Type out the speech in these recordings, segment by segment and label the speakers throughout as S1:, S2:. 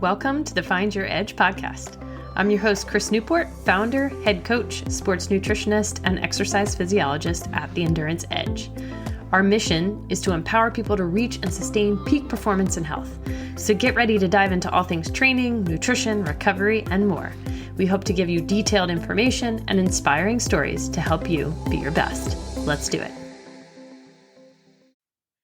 S1: Welcome to the Find Your Edge podcast. I'm your host, Chris Newport, founder, head coach, sports nutritionist, and exercise physiologist at the Endurance Edge. Our mission is to empower people to reach and sustain peak performance and health. So get ready to dive into all things training, nutrition, recovery, and more. We hope to give you detailed information and inspiring stories to help you be your best. Let's do it.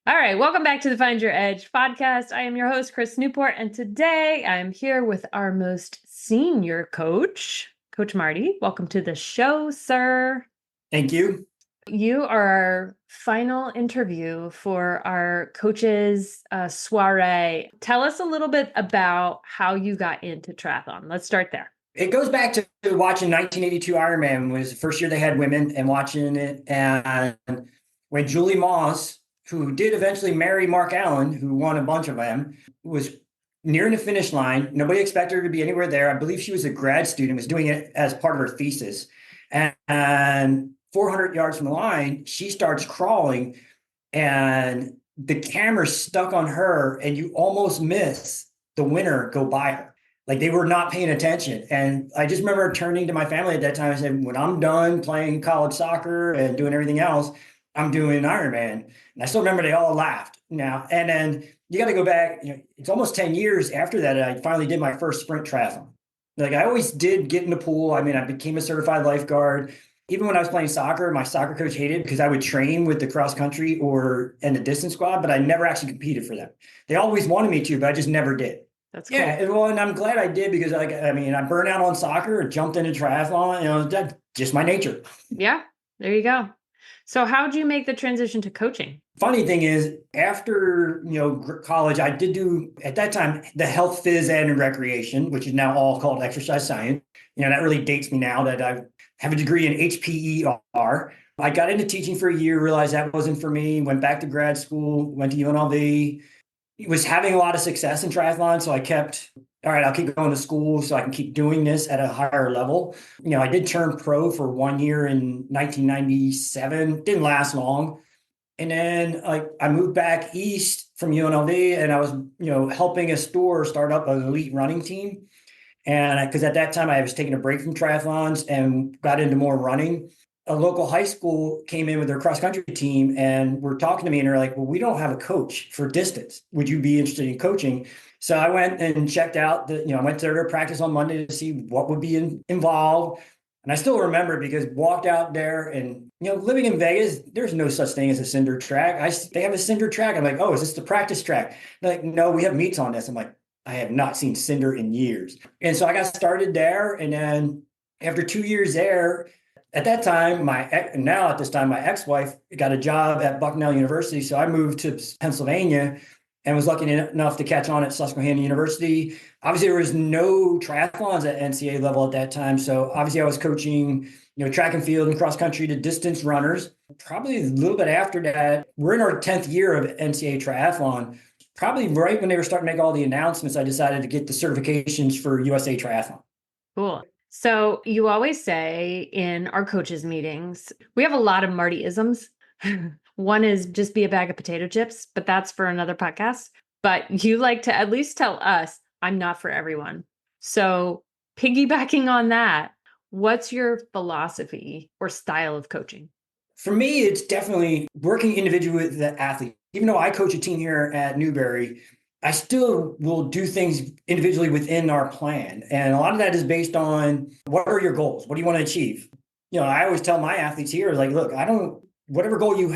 S1: All right, welcome back to the Find Your Edge podcast. I am your host, Chris Newport, and today I'm here with our most senior coach, Coach Marty. Welcome to the show, sir.
S2: Thank you.
S1: You are our final interview for our coaches soiree. Tell us a little bit about how you got into triathlon. Let's start there.
S2: It goes back to watching 1982 Ironman. Was the first year they had women, and watching it. And when Julie Moss, who did eventually marry Mark Allen, who won a bunch of them, was nearing the finish line. Nobody expected her to be anywhere there. I believe she was a grad student, was doing it as part of her thesis. And 400 yards from the line, she starts crawling, and the camera's stuck on her, and you almost miss the winner go by her. Like, they were not paying attention. And I just remember turning to my family at that time and saying, when I'm done playing college soccer and doing everything else, I'm doing Ironman. And I still remember they all laughed now. And then you got to go back, it's almost 10 years after that, I finally did my first sprint triathlon. Like, I always did get in the pool. I mean, I became a certified lifeguard. Even when I was playing soccer, my soccer coach hated it because I would train with the cross country and the distance squad, but I never actually competed for them. They always wanted me to, but I just never did.
S1: That's cool.
S2: Yeah, well, and I'm glad I did, because I burned out on soccer and jumped into triathlon. That's just my nature.
S1: Yeah, there you go. So how'd you make the transition to coaching?
S2: Funny thing is, after college, I did do, at that time, the health, phys, and recreation, which is now all called exercise science. That really dates me now that I have a degree in HPER. I got into teaching for a year, realized that wasn't for me, went back to grad school, went to UNLV, was having a lot of success in triathlon. So I kept, all right, I'll keep going to school so I can keep doing this at a higher level. I did turn pro for 1 year in 1997, didn't last long. And then I moved back east from UNLV, and I was, helping a store start up an elite running team. And because at that time I was taking a break from triathlons and got into more running. A local high school came in with their cross country team and were talking to me, and they're like, well, we don't have a coach for distance. Would you be interested in coaching? So I went and checked out I went to their practice on Monday to see what would be involved. And I still remember, because walked out there and, living in Vegas, there's no such thing as a cinder track. They have a cinder track. I'm like, oh, is this the practice track? They're like, no, we have meets on this. I'm like, I have not seen cinder in years. And so I got started there. And then after 2 years there, at that time, my ex-wife got a job at Bucknell University. So I moved to Pennsylvania and was lucky enough to catch on at Susquehanna University. Obviously, there was no triathlons at NCAA level at that time. So obviously I was coaching, track and field and cross country to distance runners. Probably a little bit after that, we're in our 10th year of NCAA triathlon. Probably right when they were starting to make all the announcements, I decided to get the certifications for USA Triathlon.
S1: Cool. So you always say in our coaches meetings, we have a lot of Marty-isms. One is just be a bag of potato chips, but that's for another podcast. But you like to at least tell us, I'm not for everyone. So piggybacking on that, what's your philosophy or style of coaching?
S2: For me, it's definitely working individually with the athlete. Even though I coach a team here at Newberry, I still will do things individually within our plan. And a lot of that is based on, what are your goals? What do you want to achieve? I always tell my athletes here, like, look, whatever goal you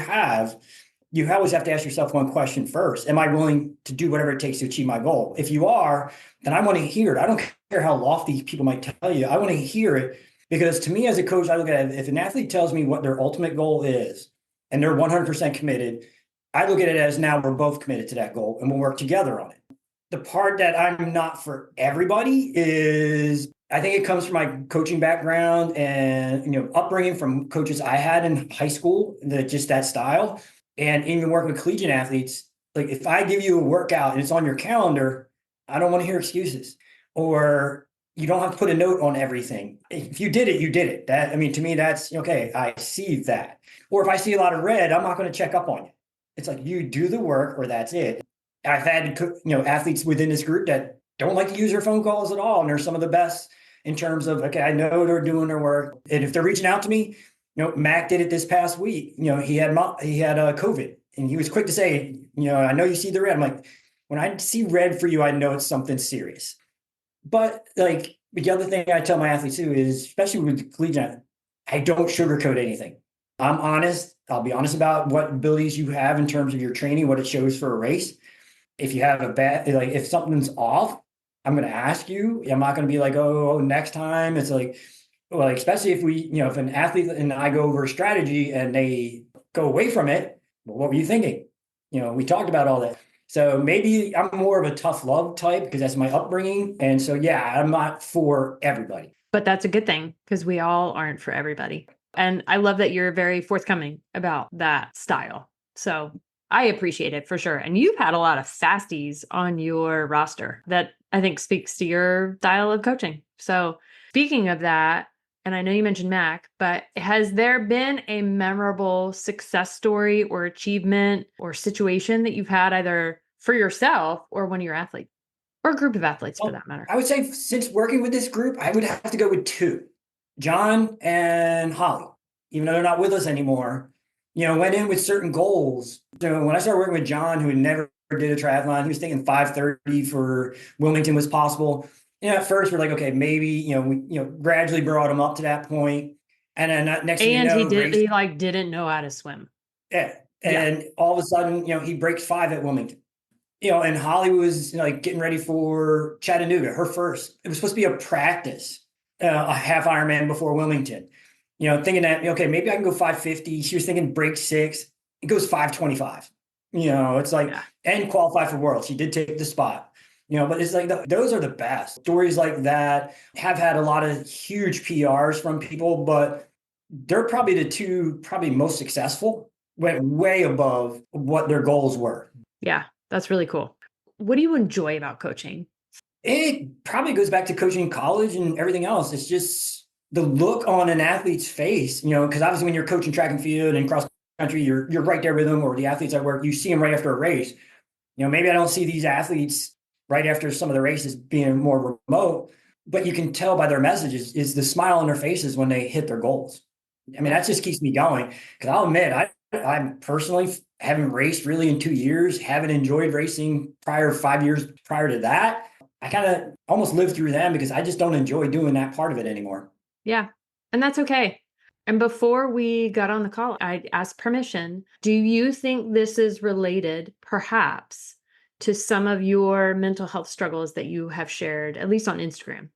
S2: always have to ask yourself one question first. Am I willing to do whatever it takes to achieve my goal? If you are, then I want to hear it. I don't care how lofty people might tell you. I want to hear it, because to me as a coach, I look at it, if an athlete tells me what their ultimate goal is and they're 100% committed, I look at it as, now we're both committed to that goal and we'll work together on it. The part that I'm not for everybody is, I think it comes from my coaching background and, upbringing from coaches I had in high school, just that style. And even working with collegiate athletes, like, if I give you a workout and it's on your calendar, I don't want to hear excuses. Or you don't have to put a note on everything. If you did it, you did it. To me, that's okay. I see that. Or if I see a lot of red, I'm not going to check up on you. It's like, you do the work or that's it. I've had athletes within this group that don't like to use their phone calls at all. And they're some of the best in terms of, okay, I know they're doing their work. And if they're reaching out to me, Mac did it this past week. He had COVID, and he was quick to say, I know you see the red. I'm like, when I see red for you, I know it's something serious. But like the other thing I tell my athletes too is, especially with collegiate, I don't sugarcoat anything. I'm honest. I'll be honest about what abilities you have in terms of your training, what it shows for a race. If you have if something's off, I'm going to ask you. I'm not going to be like, oh, next time. It's like, well, especially if an athlete and I go over a strategy and they go away from it, well, what were you thinking? We talked about all that. So maybe I'm more of a tough love type because that's my upbringing. And so, yeah, I'm not for everybody.
S1: But that's a good thing because we all aren't for everybody. And I love that you're very forthcoming about that style. So I appreciate it for sure. And you've had a lot of fasties on your roster that I think speaks to your style of coaching. So speaking of that, and I know you mentioned Mac, but has there been a memorable success story or achievement or situation that you've had either for yourself or one of your athletes or a group of athletes for that matter?
S2: I would say since working with this group, I would have to go with two, John and Holly, even though they're not with us anymore. Went in with certain goals. So when I started working with John, who had never did a triathlon, he was thinking 5:30 for Wilmington was possible. At first we're like, okay, maybe, we gradually brought him up to that point. And then next thing you know,
S1: he didn't know how to swim.
S2: Yeah. And all of a sudden, he breaks 5 at Wilmington. And Holly was getting ready for Chattanooga, her first. It was supposed to be a practice, a half Ironman before Wilmington. Thinking that, okay, maybe I can go 5:50. She was thinking break 6. It goes 5:25. It's like, and qualify for Worlds. She did take the spot. But it's like those are the best. Stories like that have had a lot of huge PRs from people, but they're probably the two most successful, went way above what their goals were.
S1: Yeah, that's really cool. What do you enjoy about coaching?
S2: It probably goes back to coaching in college and everything else. It's just the look on an athlete's face, because obviously when you're coaching track and field and cross country, you're right there with them, or the athletes I work, you see them right after a race. Maybe I don't see these athletes right after some of the races being more remote, but you can tell by their messages is the smile on their faces when they hit their goals. I mean, that just keeps me going, because I'll admit, I personally haven't raced really in 2 years, haven't enjoyed racing 5 years prior to that. I kind of almost lived through them because I just don't enjoy doing that part of it anymore.
S1: Yeah, and that's okay. And before we got on the call, I asked permission. Do you think this is related, perhaps, to some of your mental health struggles that you have shared, at least on Instagram?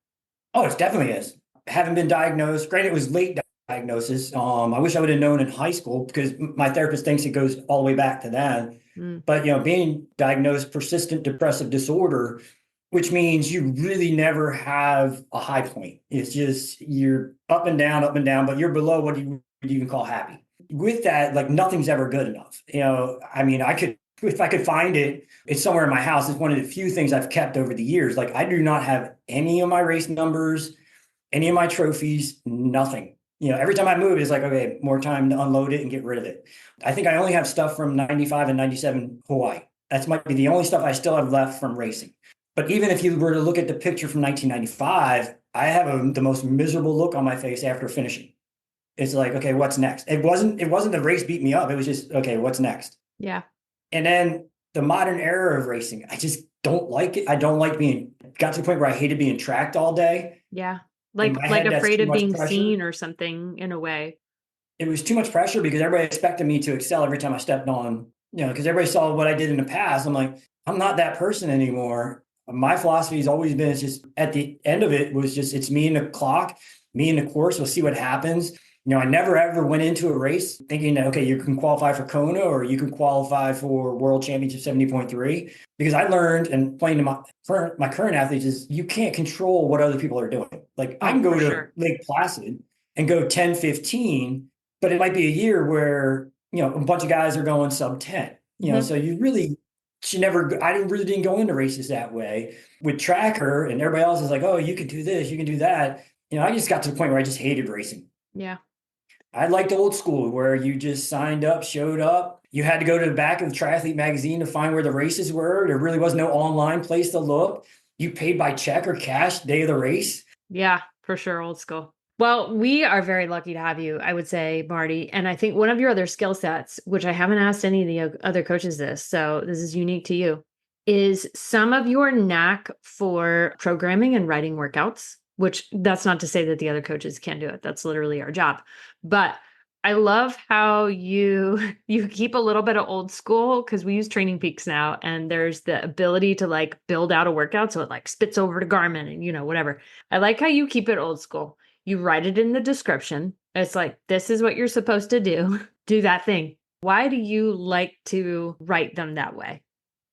S2: Oh, it definitely is. I haven't been diagnosed. Granted, it was late diagnosis. I wish I would have known in high school because my therapist thinks it goes all the way back to that. But, being diagnosed persistent depressive disorder, which means you really never have a high point. It's just you're up and down, but you're below what you would even call happy. With that, like nothing's ever good enough. I mean, if I could find it, it's somewhere in my house. It's one of the few things I've kept over the years. Like I do not have any of my race numbers, any of my trophies, nothing. Every time I move, it's like, okay, more time to unload it and get rid of it. I think I only have stuff from 95 and 97 Hawaii. That might be the only stuff I still have left from racing. But even if you were to look at the picture from 1995, I have the most miserable look on my face after finishing. It's like, okay, what's next? It wasn't the race beat me up. It was just, okay, what's next?
S1: Yeah.
S2: And then the modern era of racing, I just don't like it. I don't like got to the point where I hated being tracked all day.
S1: Yeah. Like afraid of being seen or something in a way.
S2: It was too much pressure because everybody expected me to excel every time I stepped on, because everybody saw what I did in the past. I'm like, I'm not that person anymore. My philosophy has always been, it's just at the end of it was just, it's me and the clock, me and the course. We'll see what happens. I never ever went into a race thinking that, okay, you can qualify for Kona or you can qualify for World Championship 70.3, because I learned, and playing to my current athletes, is you can't control what other people are doing. Like I can go to Lake Placid and go 10:15, but it might be a year where, a bunch of guys are going sub 10, so you really I really didn't go into races that way. With Tracker and everybody else is like, oh, you can do this, you can do that. I just got to the point where I just hated racing.
S1: Yeah.
S2: I liked old school where you just signed up, showed up. You had to go to the back of the Triathlete magazine to find where the races were. There really was no online place to look. you paid by check or cash day of the race.
S1: Yeah, for sure. Old school. Well, we are very lucky to have you, I would say, Marty. And I think one of your other skill sets, which I haven't asked any of the other coaches this, so this is unique to you, is some of your knack for programming and writing workouts, which that's not to say that the other coaches can't do it. That's literally our job. But I love how you keep a little bit of old school because we use Training Peaks now, and there's the ability to like build out a workout so it like spits over to Garmin and whatever. I like how you keep it old school. You write it in the description. It's like, this is what you're supposed to do. Do that thing. Why do you like to write them that way?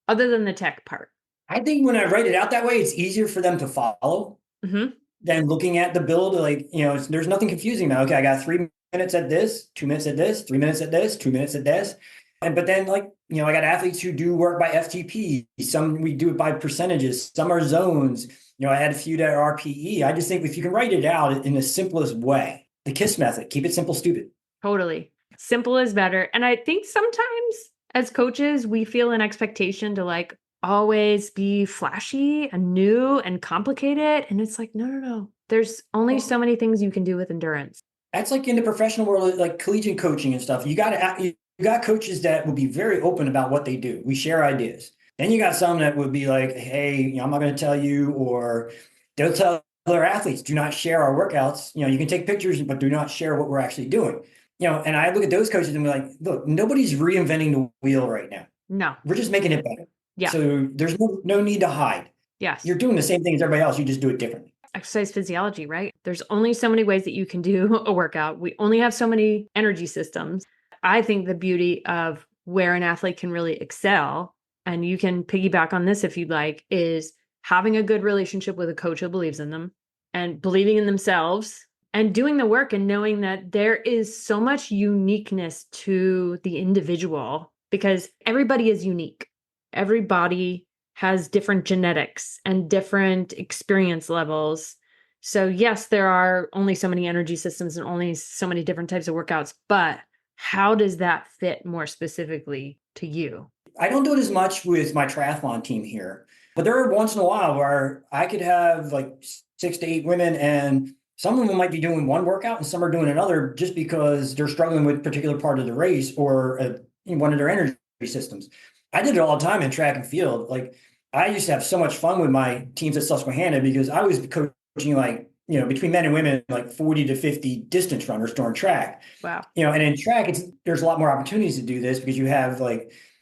S1: Other than the tech part.
S2: I think when I write it out that way, it's easier for them to follow than looking at the build. Like, there's nothing confusing now. Okay, I got 3 minutes at this, 2 minutes at this, 3 minutes at this, 2 minutes at this. But then I got athletes who do work by FTP. Some we do it by percentages. Some are zones. I had a few that are RPE. I just think if you can write it out in the simplest way, the KISS method, keep it simple, stupid.
S1: Totally. Simple is better. And I think sometimes as coaches, we feel an expectation to like always be flashy and new and complicated. And it's like, no. There's only so many things you can do with endurance.
S2: That's like in the professional world, like collegiate coaching and stuff. You got coaches that will be very open about what they do. We share ideas. Then you got some that would be like, hey, I'm not going to tell you, or they'll tell their athletes, do not share our workouts. You can take pictures, but do not share what we're actually doing. And I look at those coaches and be like, look, nobody's reinventing the wheel right now.
S1: No.
S2: We're just making it better.
S1: Yeah.
S2: So there's no need to hide.
S1: Yes.
S2: You're doing the same thing as everybody else. You just do it differently.
S1: Exercise physiology, right? There's only so many ways that you can do a workout. We only have so many energy systems. I think the beauty of where an athlete can really excel, and you can piggyback on this if you'd like, is having a good relationship with a coach who believes in them and believing in themselves and doing the work and knowing that there is so much uniqueness to the individual because everybody is unique. Everybody has different genetics and different experience levels. So yes, there are only so many energy systems and only so many different types of workouts, but how does that fit more specifically to you?
S2: I don't do it as much with my triathlon team here, but there are once in a while where I could have like 6 to 8 women, and some of them might be doing one workout and some are doing another just because they're struggling with a particular part of the race or one of their energy systems. I did it all the time in track and field. Like I used to have so much fun with my teams at Susquehanna because I was coaching between men and women, like 40 to 50 distance runners during track.
S1: Wow.
S2: And in track, there's a lot more opportunities to do this because you have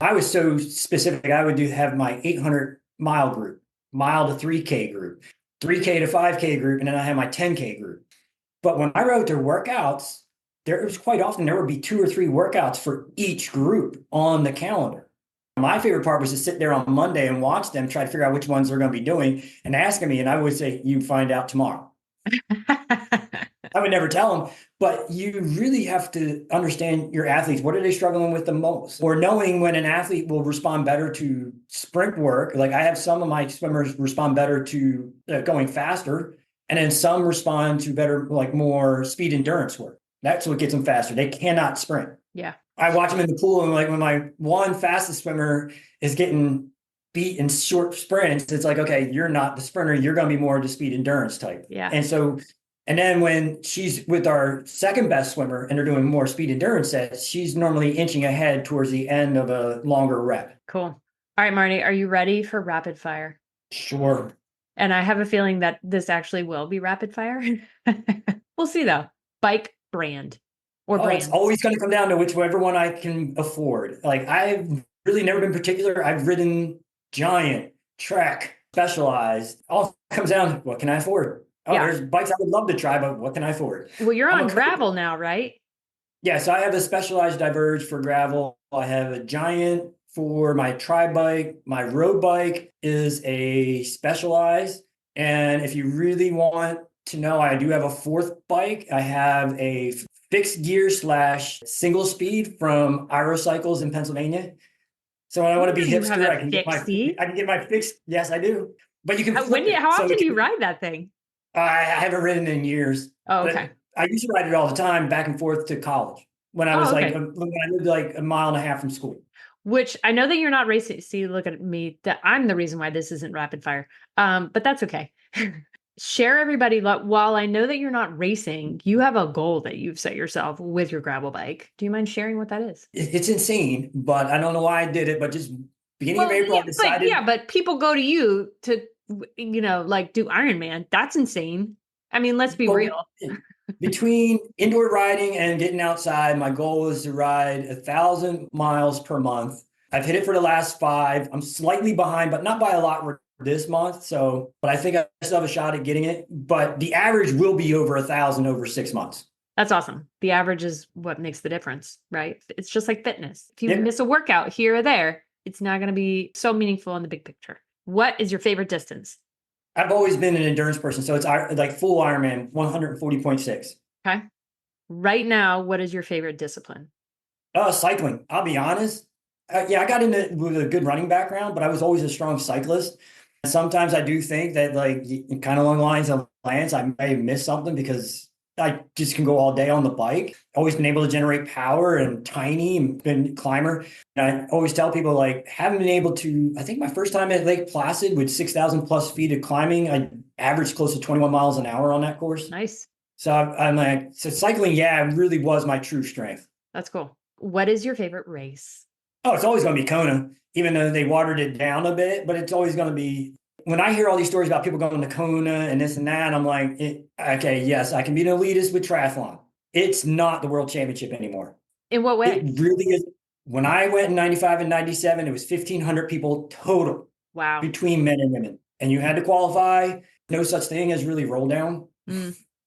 S2: I was so specific. I would have my 800-mile group, mile to 3K group, 3K to 5K group, and then I had my 10K group. But when I wrote their workouts, there was quite often there would be 2 or 3 workouts for each group on the calendar. My favorite part was to sit there on Monday and watch them try to figure out which ones they're going to be doing and asking me. And I would say, you find out tomorrow. I would never tell them, but you really have to understand your athletes. What are they struggling with the most? Or knowing when an athlete will respond better to sprint work. Like I have some of my swimmers respond better to going faster, and then some respond to better, like more speed endurance work. That's what gets them faster. They cannot sprint.
S1: Yeah.
S2: I watch them in the pool, and like when my one fastest swimmer is getting beat in short sprints, it's like, okay, you're not the sprinter. You're going to be more the speed endurance type.
S1: Yeah.
S2: And then when she's with our second best swimmer and they're doing more speed endurance sets, she's normally inching ahead towards the end of a longer rep.
S1: Cool. All right, Marty, are you ready for rapid fire?
S2: Sure.
S1: And I have a feeling that this actually will be rapid fire. We'll see though. Bike brand.
S2: It's always going to come down to whichever one I can afford. Like I've really never been particular. I've ridden Giant, Trek, Specialized. All comes down to what can I afford? There's bikes I would love to try, but what can I afford?
S1: Well, you're on gravel now, right?
S2: Yeah, so I have a Specialized Diverge for gravel. I have a Giant for my tri bike. My road bike is a Specialized. And if you really want to know, I do have a fourth bike. I have a fixed gear / single speed from Aerocycles in Pennsylvania. So when I want to be hipster, I can get my fixed. Yes, I do. But you can.
S1: How often do you ride that thing?
S2: I haven't ridden in years.
S1: Oh, okay.
S2: I used to ride it all the time back and forth to college when I was when I lived like a mile and a half from school.
S1: which I know that you're not racing. See, look at me. That I'm the reason why this isn't rapid fire. But that's okay. Share everybody. While I know that you're not racing, you have a goal that you've set yourself with your gravel bike. Do you mind sharing what that is?
S2: It's insane, but I don't know why I did it, but just beginning of
S1: Well,
S2: April, I decided.
S1: but people go to you to, like do Ironman. That's insane. I mean, let's be
S2: Well,
S1: real.
S2: between indoor riding and getting outside, my goal is to ride 1,000 miles per month. I've hit it for the last 5. I'm slightly behind, but not by a lot this month. So, but I think I still have a shot at getting it. But the average will be over 1,000 over 6 months.
S1: That's awesome. The average is what makes the difference, right? It's just like fitness. If you
S2: Yep.
S1: miss a workout here or there, it's not going to be so meaningful in the big picture. What is your favorite distance?
S2: I've always been an endurance person. So it's like full Ironman, 140.6.
S1: Okay. Right now, what is your favorite discipline?
S2: Cycling. I'll be honest. Yeah, I got into with a good running background, but I was always a strong cyclist. Sometimes I do think that, like, kind of along the lines of Lance, I may have missed something because I just can go all day on the bike. Always been able to generate power and tiny and been a climber. And I always tell people, like, haven't been able to. I think my first time at Lake Placid with 6,000 plus feet of climbing, I averaged close to 21 miles an hour on that course.
S1: Nice.
S2: So I'm like, so cycling, yeah, it really was my true strength.
S1: That's cool. What is your favorite race?
S2: Oh, it's always going to be Kona, even though they watered it down a bit, but it's always going to be. When I hear all these stories about people going to Kona and this and that, I'm like, okay, yes, I can be an elitist with triathlon. It's not the world championship anymore.
S1: In what way?
S2: It really is. When I went in 95 and 97, it was 1,500 people total.
S1: Wow.
S2: Between men and women. And you had to qualify. No such thing as really roll down.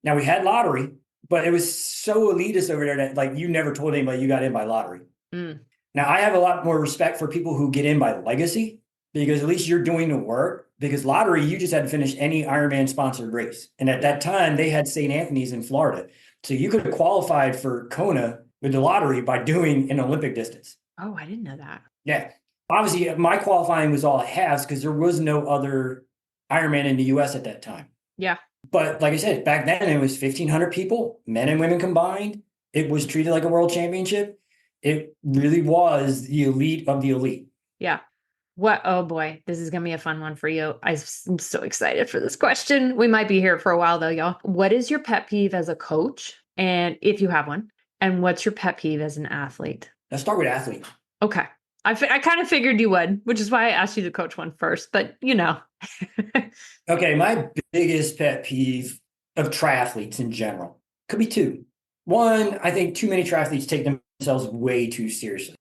S2: Now, we had lottery, but it was so elitist over there that, like, you never told anybody you got in by lottery. Now, I have a lot more respect for people who get in by legacy, because at least you're doing the work. Because lottery, you just had to finish any Ironman sponsored race. And at that time, they had St. Anthony's in Florida. So you could have qualified for Kona with the lottery by doing an Olympic distance.
S1: Oh, I didn't know that.
S2: Yeah. Obviously, my qualifying was all halves because there was no other Ironman in the US at that time.
S1: Yeah.
S2: But like I said, back then it was 1,500 people, men and women combined. It was treated like a world championship. It really was the elite of the elite.
S1: Yeah. What? Oh boy, this is going to be a fun one for you. I'm so excited for this question. We might be here for a while though, y'all. What is your pet peeve as a coach? And if you have one, and what's your pet peeve as an athlete?
S2: Let's start with athlete.
S1: Okay. I kind of figured you would, which is why I asked you to coach one first, but you know.
S2: Okay. My biggest pet peeve of triathletes in general could be 2. One, I think too many triathletes take themselves way too seriously.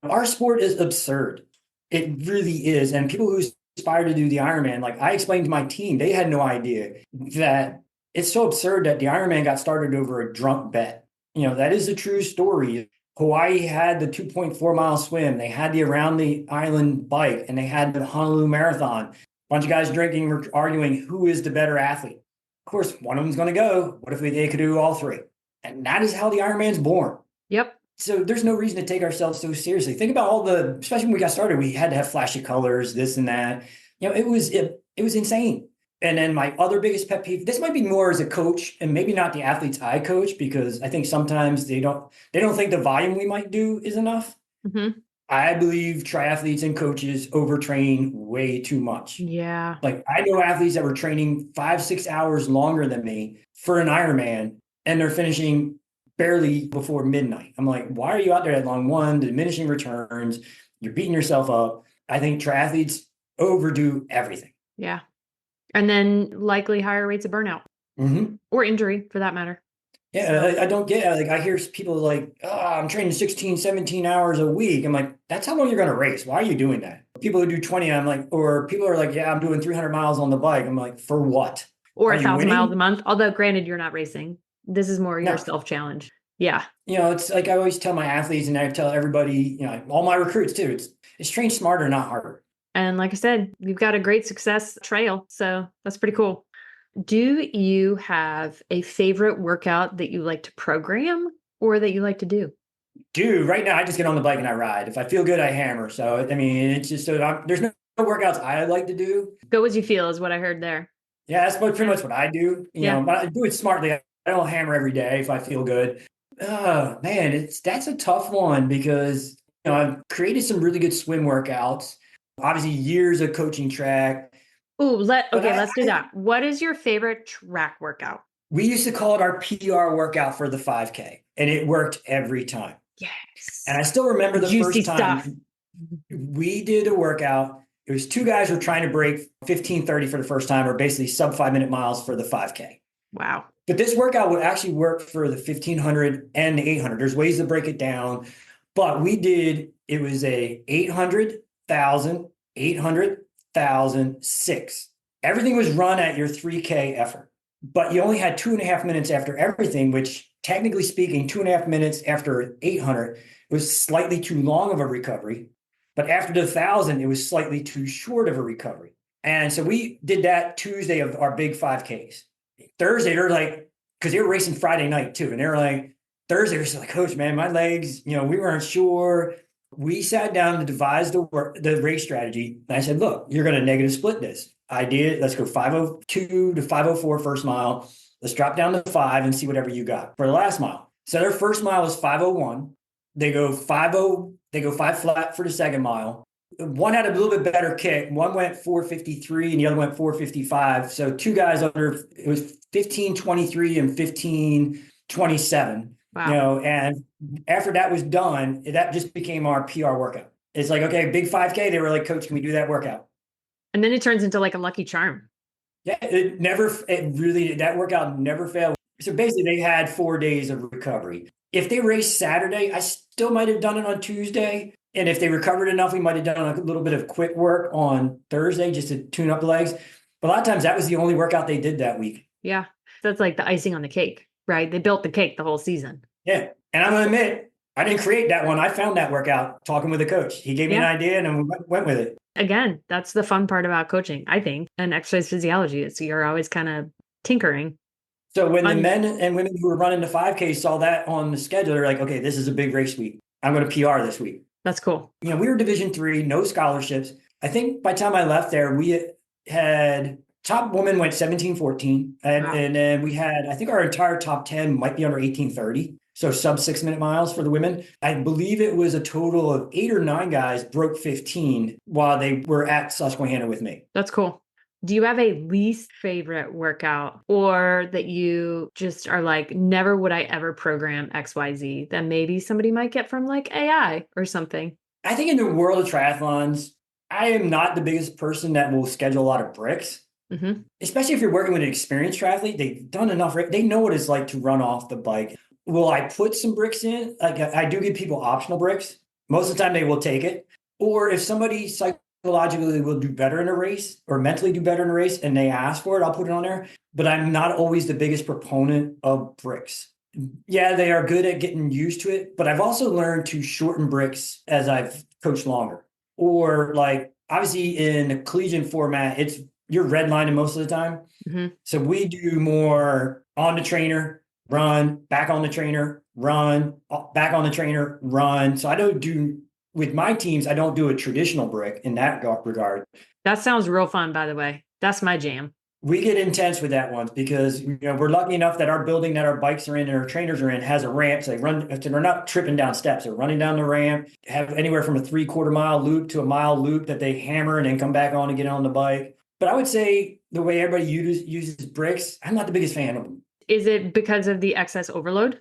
S2: Our sport is absurd. It really is. And people who aspire to do the Ironman, like I explained to my team, they had no idea that it's so absurd that the Ironman got started over a drunk bet. That is a true story. Hawaii had the 2.4 mile swim. They had the around the island bike, and they had the Honolulu Marathon. A bunch of guys drinking, arguing who is the better athlete. Of course, one of them's going to go. What if they could do all 3? And that is how the Ironman's born.
S1: Yep.
S2: So there's no reason to take ourselves so seriously. Think about especially when we got started, we had to have flashy colors, this and that. It was insane. And then my other biggest pet peeve, this might be more as a coach and maybe not the athletes I coach, because I think sometimes they don't think the volume we might do is enough.
S1: Mm-hmm.
S2: I believe triathletes and coaches overtrain way too much.
S1: Yeah.
S2: Like I know athletes that were training 5-6 hours longer than me for an Ironman, and they're finishing barely before midnight. I'm like, why are you out there that long? One, diminishing returns, you're beating yourself up. I think triathletes overdo everything.
S1: Yeah. And then likely higher rates of burnout or injury for that matter.
S2: Yeah. I don't get it. Like I hear people like, I'm training 16, 17 hours a week. I'm like, that's how long you're going to race. Why are you doing that? People who do 20, I'm like, or people are like, yeah, I'm doing 300 miles on the bike. I'm like, for what?
S1: Or 1,000 miles a month. Although granted, you're not racing. This is more your self-challenge. Yeah.
S2: It's like I always tell my athletes, and I tell everybody, all my recruits too, it's train smarter, not harder.
S1: And like I said, you've got a great success trail. So that's pretty cool. Do you have a favorite workout that you like to program or that you like to do?
S2: Dude, right now I just get on the bike and I ride. If I feel good, I hammer. So, I mean, it's just, there's no workouts I like to do.
S1: Go as you feel is what I heard there.
S2: Yeah, that's pretty much what I do. But I do it smartly. I don't hammer every day if I feel good. Oh man, that's a tough one because I've created some really good swim workouts, obviously years of coaching track.
S1: Ooh,
S2: But
S1: let's do that. What is your favorite track workout?
S2: we used to call it our PR workout for the 5K, and it worked every time. And
S1: Yes.
S2: I still remember the
S1: Juicy
S2: first
S1: stuff.
S2: time we did a workout. It was two guys who were trying to break 15:30 for the first time, or basically sub 5 minute miles for the 5K.
S1: Wow.
S2: But this workout would actually work for the 1500 and the 800. There's ways to break it down. But it was a 800,000, 800,000, 6. Everything was run at your 3K effort. But you only had 2.5 minutes after everything, which technically speaking, 2.5 minutes after 800 was slightly too long of a recovery. But after the 1,000, it was slightly too short of a recovery. And so we did that Tuesday of our big 5Ks. Thursday, they're like, because they were racing Friday night too. And they're like, Thursday, they're like, Coach, man, my legs, we weren't sure. We sat down to devise the race strategy. And I said, look, you're going to negative split this. I did. Let's go 502 to 504 first mile. Let's drop down to 5 and see whatever you got for the last mile. So their first mile was 501. They go 50, they go 5 flat for the second mile. One had a little bit better kick. One went 453 and the other went 455. So two guys under, it was 1523 and 1527.
S1: Wow.
S2: And after that was done, that just became our PR workout. It's like, okay, big 5K. They were like, Coach, can we do that workout?
S1: And then it turns into like a lucky charm.
S2: Yeah, that workout never failed. So basically they had 4 days of recovery. If they raced Saturday, I still might have done it on Tuesday. And if they recovered enough, we might have done a little bit of quick work on Thursday just to tune up the legs. But a lot of times that was the only workout they did that week.
S1: Yeah. That's like the icing on the cake, right? They built the cake the whole season.
S2: Yeah. And I'm going to admit, I didn't create that one. I found that workout talking with the coach. He gave me an idea and we went with it.
S1: Again, that's the fun part about coaching, I think, and exercise physiology is you're always kind of tinkering.
S2: So when the men and women who were running the 5K saw that on the schedule, they're like, okay, this is a big race week. I'm going to PR this week.
S1: That's cool.
S2: We were Division III, no scholarships. I think by the time I left there, we had top woman went 17-14. And then we had, I think our entire top 10 might be under 18:30. So sub 6 minute miles for the women. I believe it was a total of 8 or 9 guys broke 15 while they were at Susquehanna with me.
S1: That's cool. Do you have a least favorite workout or that you just are like, never would I ever program XYZ that maybe somebody might get from like AI or something?
S2: I think in the world of triathlons, I am not the biggest person that will schedule a lot of bricks. Mm-hmm. Especially if you're working with an experienced triathlete, they've done enough. They know what it's like to run off the bike. Will I put some bricks in? Like I do give people optional bricks. Most of the time they will take it. Or if somebody psychologically will do better in a race or mentally do better in a race and they ask for it, I'll put it on there. But I'm not always the biggest proponent of bricks. Yeah, they are good at getting used to it. But I've also learned to shorten bricks as I've coached longer. Or like obviously in the collegiate format, you're redlining most of the time. Mm-hmm. So we do more on the trainer, run, back on the trainer, run, back on the trainer, run. So I don't do, with my teams, I don't do a traditional brick in that regard.
S1: That sounds real fun, by the way. That's my jam.
S2: We get intense with that one because we're lucky enough that our building that our bikes are in and our trainers are in has a ramp. So they're not tripping down steps. They're running down the ramp, have anywhere from a 3/4 mile loop to a mile loop that they hammer and then come back on and get on the bike. But I would say the way everybody uses bricks, I'm not the biggest fan of them.
S1: Is it because of the excess overload?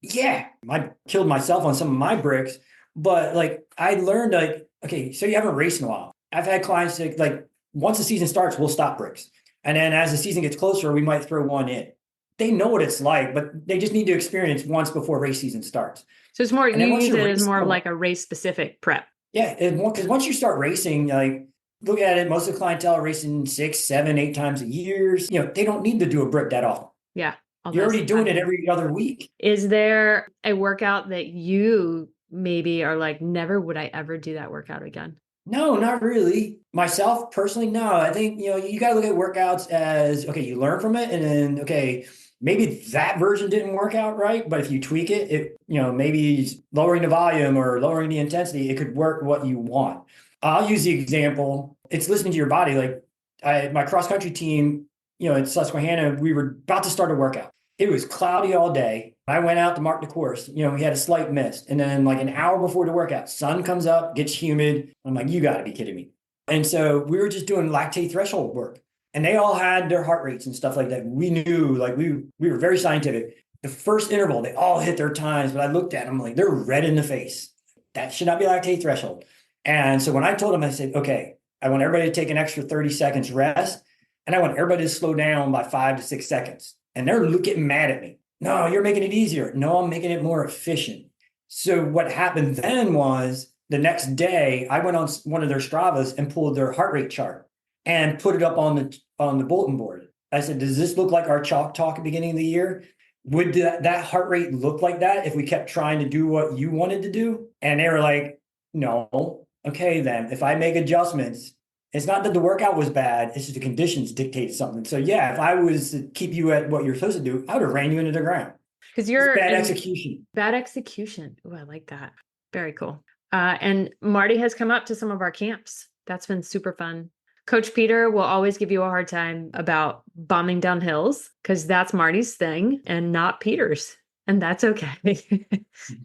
S2: Yeah, I killed myself on some of my bricks, but like I learned okay, so you haven't raced in a while. I've had clients like once the season starts, we'll stop bricks. And then as the season gets closer, we might throw one in. They know what it's like, but they just need to experience once before race season starts.
S1: So it's more, you use it as more of like a race specific prep.
S2: Yeah, because once you start racing, like look at it, most of the clientele are racing 6, 7, 8 times a year. They don't need to do a brick that often.
S1: Yeah.
S2: You're already doing it every other week.
S1: Is there a workout that you maybe are like, never would I ever do that workout again?
S2: No, not really. Myself personally, no. I think, you got to look at workouts as, okay, you learn from it and then, okay, maybe that version didn't work out right. But if you tweak it, maybe lowering the volume or lowering the intensity, it could work what you want. I'll use the example. It's listening to your body. Like my cross country team, at Susquehanna, we were about to start a workout. It was cloudy all day. I went out to mark the course. We had a slight mist. And then like an hour before the workout, sun comes up, gets humid. I'm like, you got to be kidding me. And so we were just doing lactate threshold work. And they all had their heart rates and stuff like that. We knew, like we were very scientific. The first interval, they all hit their times, but I looked at them like, they're red in the face. That should not be lactate threshold. And so when I told them, I said, okay, I want everybody to take an extra 30 seconds rest. And I want everybody to slow down by 5 to 6 seconds. And they're getting mad at me. No, you're making it easier. No, I'm making it more efficient. So what happened then was the next day, I went on one of their Stravas and pulled their heart rate chart and put it up on the bulletin board. I said, does this look like our chalk talk at the beginning of the year? Would that heart rate look like that if we kept trying to do what you wanted to do? And they were like, no. Okay, then if I make adjustments, it's not that the workout was bad, it's just the conditions dictated something. So yeah, if I was to keep you at what you're supposed to do, I would have ran you into the ground.
S1: Because you're
S2: bad execution.
S1: Bad execution. Oh, I like that. Very cool. And Marty has come up to some of our camps. That's been super fun. Coach Peter will always give you a hard time about bombing down hills because that's Marty's thing and not Peter's. And that's okay.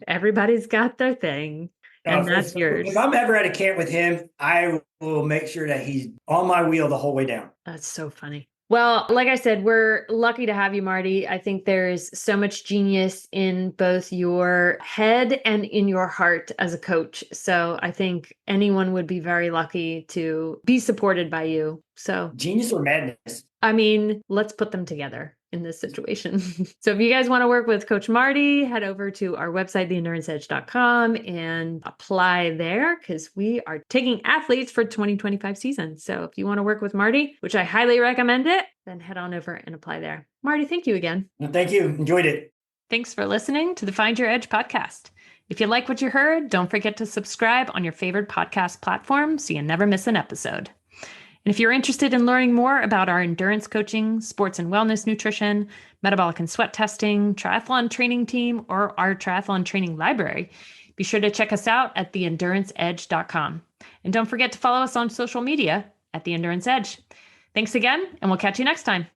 S1: Everybody's got their thing. And that's yours.
S2: If I'm ever at a camp with him, I will make sure that he's on my wheel the whole way down.
S1: That's so funny. Well, like I said, we're lucky to have you, Marty. I think there's so much genius in both your head and in your heart as a coach. So I think anyone would be very lucky to be supported by you. So
S2: genius or madness?
S1: I mean, let's put them together in this situation. So if you guys want to work with Coach Marty, head over to our website, theenduranceedge.com, and apply there because we are taking athletes for 2025 season. So if you want to work with Marty, which I highly recommend it, then head on over and apply there. Marty, thank you again.
S2: Thank you. Enjoyed it.
S1: Thanks for listening to the Find Your Edge podcast. If you like what you heard, don't forget to subscribe on your favorite podcast platform so you never miss an episode. And if you're interested in learning more about our endurance coaching, sports and wellness nutrition, metabolic and sweat testing, triathlon training team, or our triathlon training library, be sure to check us out at theenduranceedge.com. And don't forget to follow us on social media at The Endurance Edge. Thanks again, and we'll catch you next time.